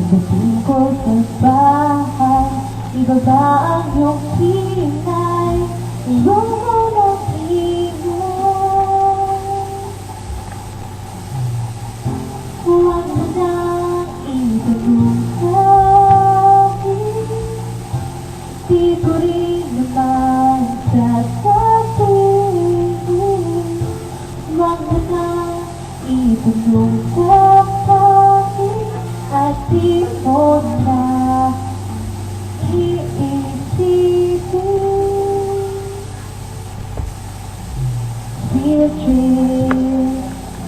Pagdating ko sa bahay, iba ba ang iyong hinay? Iyong unang ingay. Huwag mo nang itanong sa'kin, di ko rin naman sasabihin. Huwag mo nang itanong sa'kin, at di mo na iisipin. Field trip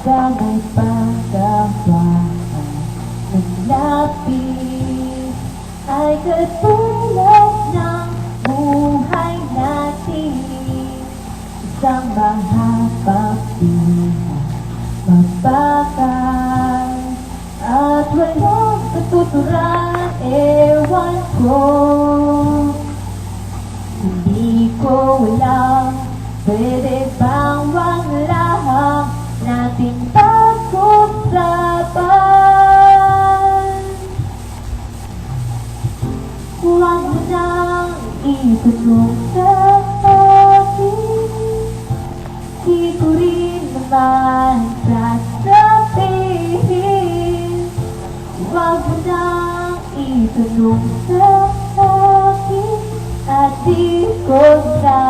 sa may pagkabahan ng lapis ay katulad ng buhay natin. Isang mahabang buhay, mabakal at walang katuturan. Ewan ko, hindi ko alam, pwede bang wag lang natin pag-usapan? Huwag mo nang itanong sa akin, di ko rin naman sasabihin. Huwag mo nang itanong sa akin, at di ko na